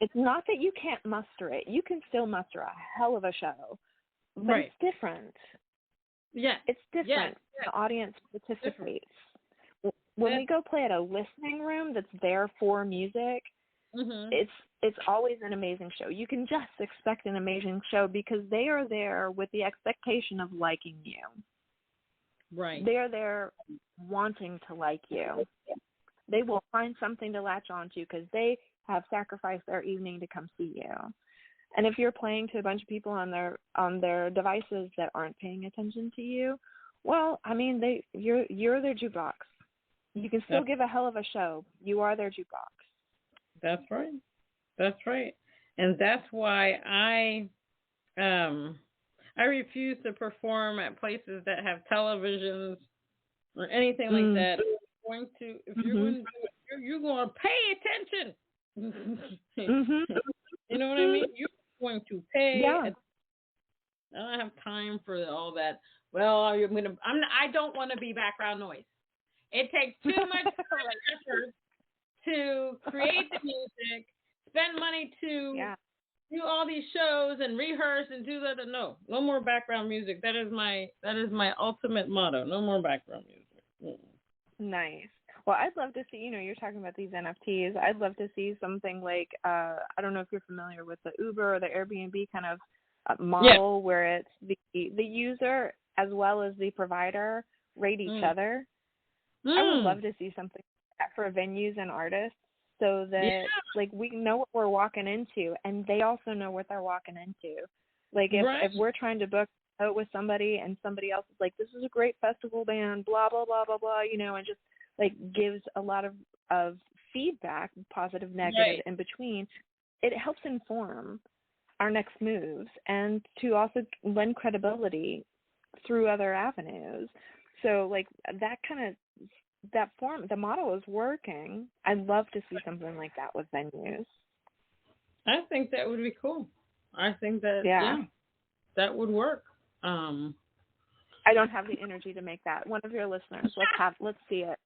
it's not that you can't muster it. You can still muster a hell of a show, but it's different. Yeah, it's different. The audience participates. When we go play at a listening room that's there for music, it's always an amazing show. You can just expect an amazing show because they are there with the expectation of liking you. Right. They're there wanting to like you. They will find something to latch onto because they have sacrificed their evening to come see you. And if you're playing to a bunch of people on their devices that aren't paying attention to you, well, I mean, you're their jukebox. You can still give a hell of a show. You are their jukebox. That's right. That's right. And that's why I refuse to perform at places that have televisions or anything like that. If you're going to do it, you're going to pay I don't want to be background noise. It takes too much effort to create the music, spend money to do all these shows and rehearse and do that. No more background music. That is my ultimate motto. No more background music. Nice. Well, I'd love to see, you're talking about these NFTs. I'd love to see something like, I don't know if you're familiar with the Uber or the Airbnb kind of model where it's the user as well as the provider rate each other. I would love to see something like that for venues and artists so that, like, we know what we're walking into and they also know what they're walking into. Like, if we're trying to book out with somebody and somebody else is like, this is a great festival band, blah, blah, blah, blah, blah, and just, like, gives a lot of feedback, positive, negative, in between, it helps inform our next moves and to also lend credibility through other avenues. So, like, that form, the model is working. I'd love to see something like that with venues. I think that would be cool. I think that, that would work. I don't have the energy to make that. One of your listeners, let's see it.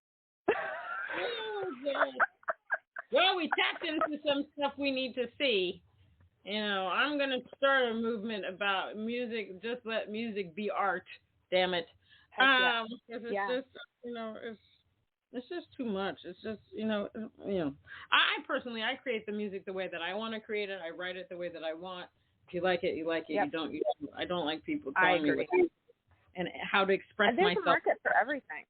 Well, we tapped into some stuff we need to see. I'm going to start a movement about music. Just let music be art. Damn it. Because it's just, it's just too much. It's just, I personally, I create the music the way that I want to create it. I write it the way that I want. If you like it, you like it. You don't. I don't like people telling me and how to express myself. There's a market for everything.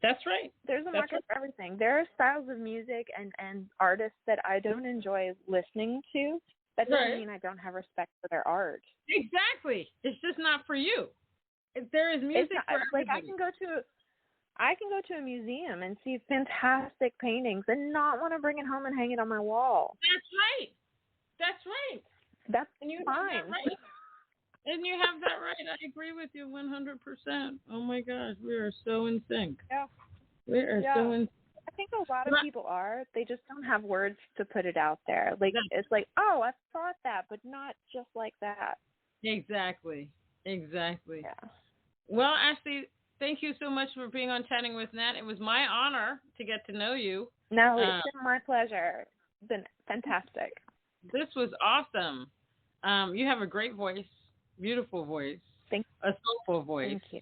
That's right. There's a market for everything. There are styles of music and artists that I don't enjoy listening to. That doesn't mean I don't have respect for their art. Exactly. It's just not for you. If there is music for everybody. Like, I can go to a museum and see fantastic paintings and not want to bring it home and hang it on my wall. That's right. That's fine. And you have that right. I agree with you 100%. Oh my gosh, we are so in sync. Yeah. We are so in sync. I think a lot of people are. They just don't have words to put it out there. Like, it's like, oh, I thought that, but not just like that. Exactly. Yeah. Well, Ashley, thank you so much for being on Chatting with Nat. It was my honor to get to know you. No, it's been my pleasure. It's been fantastic. This was awesome. You have a great voice, beautiful voice, a soulful voice. Thank you.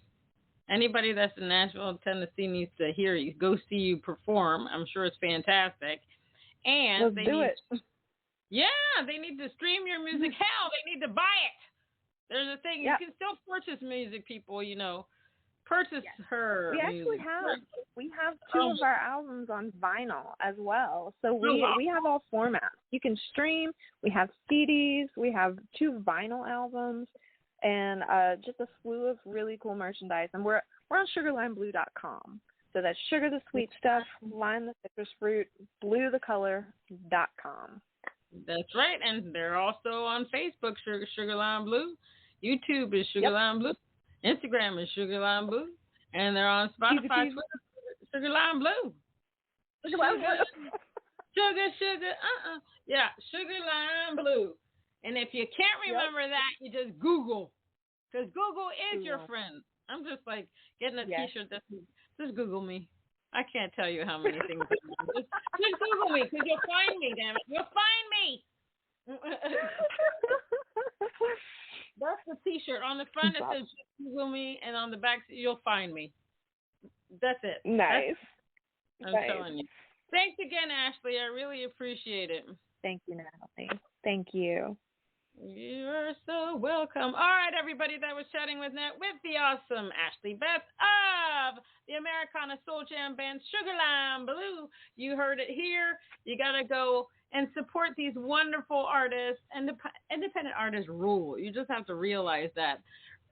Anybody that's in Nashville, Tennessee needs to hear you, go see you perform. I'm sure it's fantastic. And Let's do it. Yeah, they need to stream your music. Hell, they need to buy it. There's a thing. You can still purchase music, people, Purchase her music. We have two of our albums on vinyl as well. So we have all formats. You can stream. We have CDs. We have 2 vinyl albums. And just a slew of really cool merchandise. And we're on sugarlimeblue.com. So that's sugar the sweet stuff, lime the citrus fruit, blue the color.com. That's right. And they're also on Facebook, Sugar Lime Blue. YouTube is Sugar Lime Blue. Instagram is Sugar Lime Blue. And they're on Spotify, Twitter, Sugar Lime Blue. Sugar. Yeah, Sugar Lime Blue. And if you can't remember that, you just Google. Because Google is your friend. I'm just like getting a t-shirt that says, just Google me. I can't tell you how many things. Just Google me, because you'll find me, damn it. You'll find me. That's the t-shirt. On the front, it says just Google me, and on the back, you'll find me. That's it. Nice. I'm telling you. Thanks again, Ashley. I really appreciate it. Thank you, Natalie. Thank you. You're so welcome. All right, everybody, that was Chatting with Nat with the awesome Ashley Beth of the Americana Soul Jam band Sugar Lime Blue. You heard it here. You got to go and support these wonderful artists. And the independent artists rule. You just have to realize that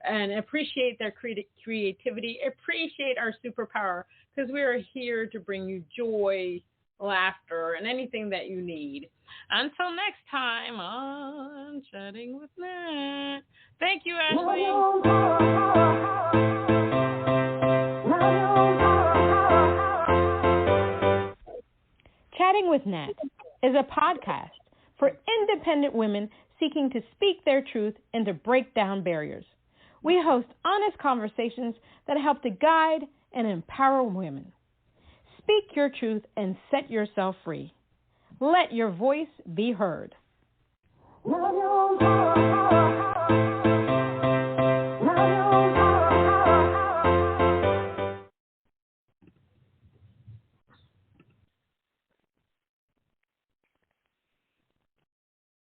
and appreciate their creativity. Appreciate our superpower, because we are here to bring you joy, laughter, and anything that you need. Until next time on Chatting with Nat. Thank you, Ashley. Chatting with Nat is a podcast for independent women seeking to speak their truth and to break down barriers. We host honest conversations that help to guide and empower women. Speak your truth and set yourself free. Let your voice be heard. Love your